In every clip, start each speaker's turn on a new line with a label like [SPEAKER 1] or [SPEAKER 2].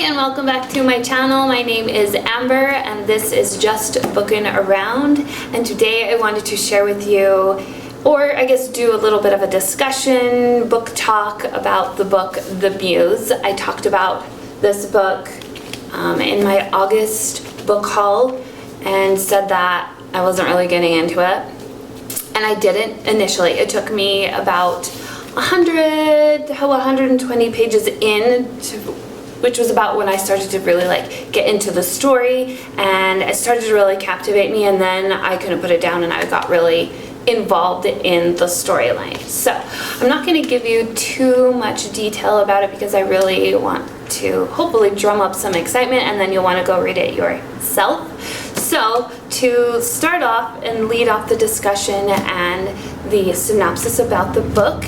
[SPEAKER 1] and welcome back to my channel. My name is Amber and this is Just Bookin' Around, and today I wanted to share with you, or I guess do a little bit of a discussion, book talk about the book The Muse. I talked about this book in my August book haul and said that I wasn't really getting into it, and I didn't initially. It took me about 120 pages in to, which was about when I started to really get into the story, and it started to really captivate me, and then I couldn't put it down and I got really involved in the storyline. So I'm not going to give you too much detail about it because I really want to hopefully drum up some excitement, and then you'll want to go read it yourself. So to start off and lead off the discussion and the synopsis about the book,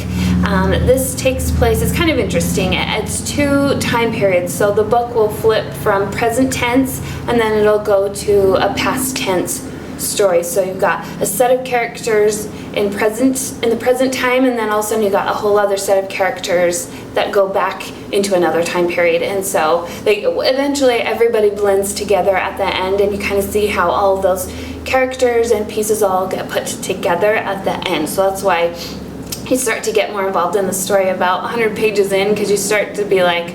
[SPEAKER 1] this takes place, it's kind of interesting, it's two time periods. So the book will flip from present tense and then it'll go to a past tense story. So you've got a set of characters in the present time, and then all of a sudden you got a whole other set of characters that go back into another time period, and so eventually everybody blends together at the end, and you kind of see how all of those characters and pieces all get put together at the end. So that's why you start to get more involved in the story about 100 pages in, because you start to be like,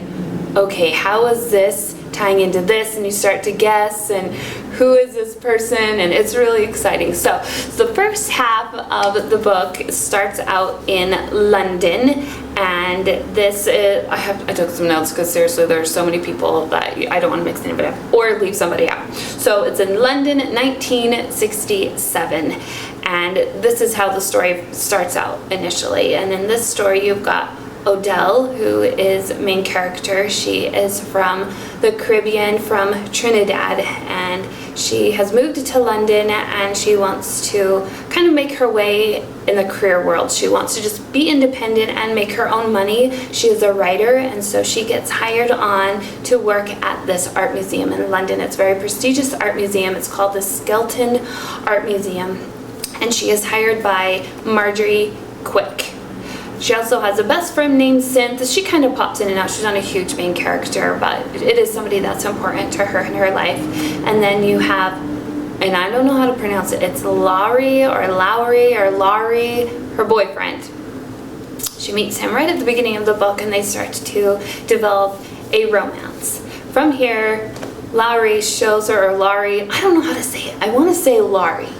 [SPEAKER 1] okay, how is this tying into this, and you start to guess, and who is this person, and it's really exciting. So the first half of the book starts out in London, and this is, I took some notes because seriously there are so many people that I don't want to mix anybody up or leave somebody out. So it's in London, 1967, and this is how the story starts out initially. And in this story you've got Odell, who is main character. She is from the Caribbean, from Trinidad, and she has moved to London, and she wants to kind of make her way in the career world. She wants to just be independent and make her own money. She is a writer, and so she gets hired on to work at this art museum in London. It's a very prestigious art museum. It's called the Skelton Art Museum, and she is hired by Marjorie Quick. She also has a best friend named Synth. She kind of pops in and out. She's not a huge main character, but it is somebody that's important to her in her life. And then you have, and I don't know how to pronounce it, it's Lowry, her boyfriend. She meets him right at the beginning of the book, and they start to develop a romance. From here, Lowry shows her, or Laurie, I don't know how to say it. I want to say Laurie.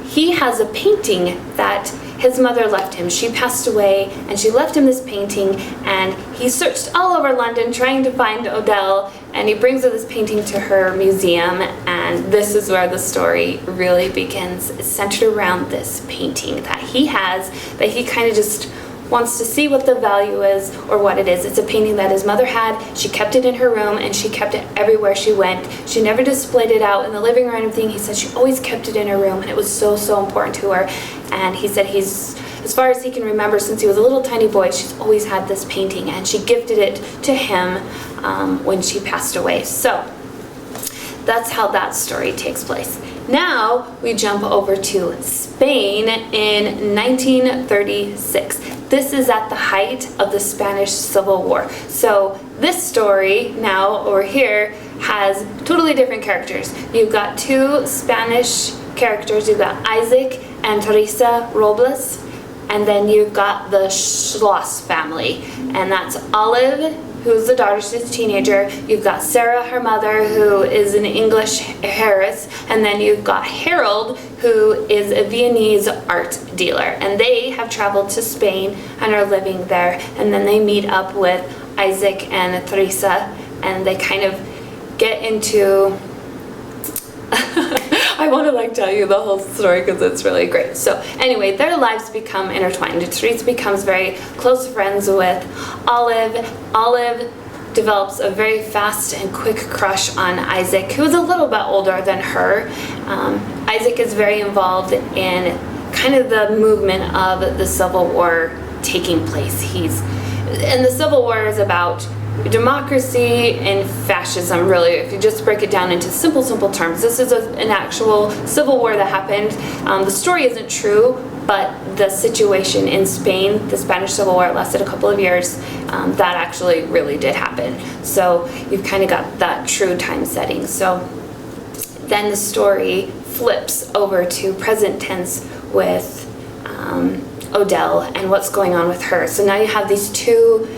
[SPEAKER 1] He has a painting that his mother left him. She passed away, and she left him this painting, and he searched all over London trying to find Odell, and he brings this painting to her museum, and this is where the story really begins. It's centered around this painting that he has, that he kind of just wants to see what the value is or what it is. It's a painting that his mother had. She kept it in her room, and she kept it everywhere she went. She never displayed it out in the living room or anything. He said she always kept it in her room, and it was so, so important to her. And he said he's, as far as he can remember, since he was a little tiny boy, she's always had this painting, and she gifted it to him when she passed away. So that's how that story takes place. Now we jump over to Spain in 1936. This is at the height of the Spanish Civil War. So this story now over here has totally different characters. You've got two Spanish characters. You've got Isaac and Teresa Robles, and then you've got the Schloss family, and that's Olive, who's the daughter, she's a teenager. You've got Sarah, her mother, who is an English heiress, and then you've got Harold, who is a Viennese art dealer, and they have traveled to Spain and are living there, and then they meet up with Isaac and Teresa, and they kind of get into I want to tell you the whole story because it's really great. So anyway, their lives become intertwined. Teresa becomes very close friends with Olive. Olive develops a very fast and quick crush on Isaac, who is a little bit older than her. Isaac is very involved in kind of the movement of the Civil War taking place. And the Civil War is about democracy and fascism, really, if you just break it down into simple terms. This is an actual civil war that happened. The story isn't true, but the situation in Spain, the Spanish Civil War, lasted a couple of years. That actually really did happen. So you've kind of got that true time setting. So then the story flips over to present tense with Odell and what's going on with her. So now you have these two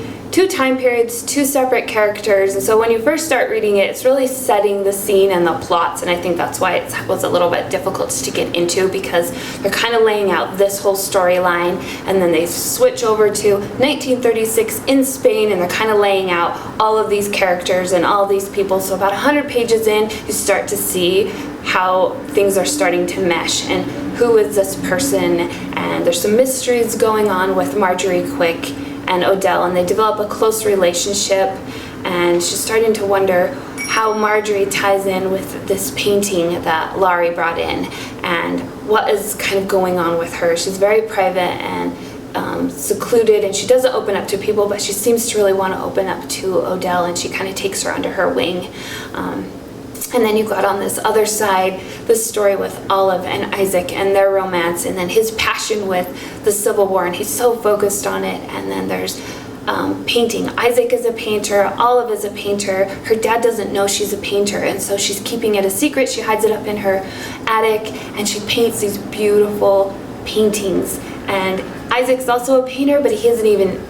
[SPEAKER 1] time periods, two separate characters, and so when you first start reading it, it's really setting the scene and the plots, and I think that's why it was a little bit difficult to get into, because they're kind of laying out this whole storyline, and then they switch over to 1936 in Spain, and they're kind of laying out all of these characters and all these people. So about 100 pages in, you start to see how things are starting to mesh, and who is this person, and there's some mysteries going on with Marjorie Quick and Odell, and they develop a close relationship, and she's starting to wonder how Marjorie ties in with this painting that Laurie brought in, and what is kind of going on with her. She's very private and secluded, and she doesn't open up to people, but she seems to really want to open up to Odell, and she kind of takes her under her wing. And then you've got on this other side the story with Olive and Isaac and their romance, and then his passion with the Civil War, and he's so focused on it. And then there's painting. Isaac is a painter, Olive is a painter. Her dad doesn't know she's a painter, and so she's keeping it a secret. She hides it up in her attic, and she paints these beautiful paintings. And Isaac's also a painter, but he isn't even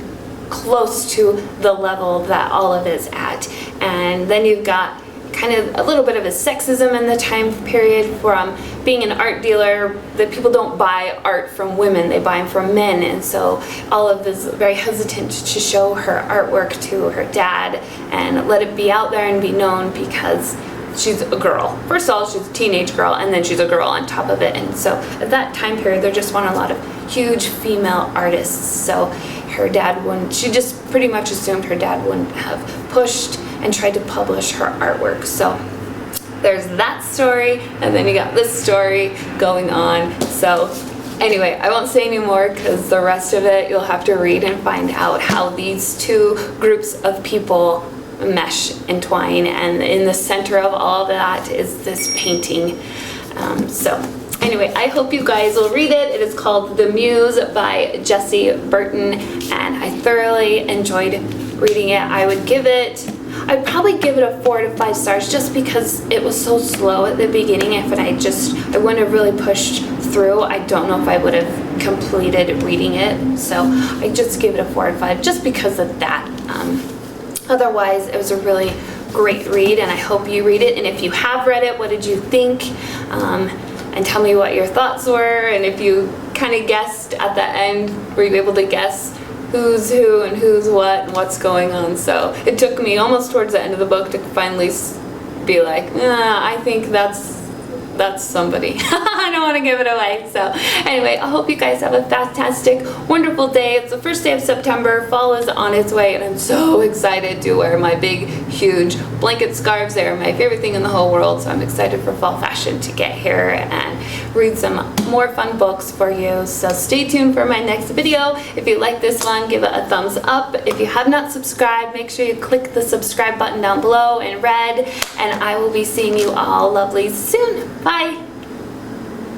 [SPEAKER 1] close to the level that Olive is at. And then you've got kind of a little bit of a sexism in the time period from being an art dealer, that people don't buy art from women, they buy them from men, and so Olive is very hesitant to show her artwork to her dad and let it be out there and be known, because she's a girl. First of all, she's a teenage girl, and then she's a girl on top of it. And so at that time period, there just weren't a lot of huge female artists, so her dad wouldn't, she just pretty much assumed her dad wouldn't have pushed and tried to publish her artwork. So there's that story, and then you got this story going on. So anyway, I won't say any more, because the rest of it you'll have to read and find out how these two groups of people mesh, entwine, and in the center of all of that is this painting. So anyway, I hope you guys will read it. It is called The Muse by Jessie Burton, and I thoroughly enjoyed reading it. I'd probably give it a 4 to 5 stars, just because it was so slow at the beginning. If I wouldn't have really pushed through, I don't know if I would have completed reading it. So I just give it a 4 to 5 just because of that. Otherwise, it was a really great read, and I hope you read it. And if you have read it, what did you think? And tell me what your thoughts were, and if you kind of guessed at the end, were you able to guess who's who and who's what and what's going on? So it took me almost towards the end of the book to finally be like, I think that's somebody. I don't want to give it away. So anyway, I hope you guys have a fantastic, wonderful day. It's the first day of September. Fall is on its way, and I'm so excited to wear my big, huge blanket scarves. They are my favorite thing in the whole world, so I'm excited for fall fashion to get here and read some more fun books for you. So stay tuned for my next video. If you like this one, give it a thumbs up. If you have not subscribed, make sure you click the subscribe button down below in red, and I will be seeing you all lovely soon. Bye!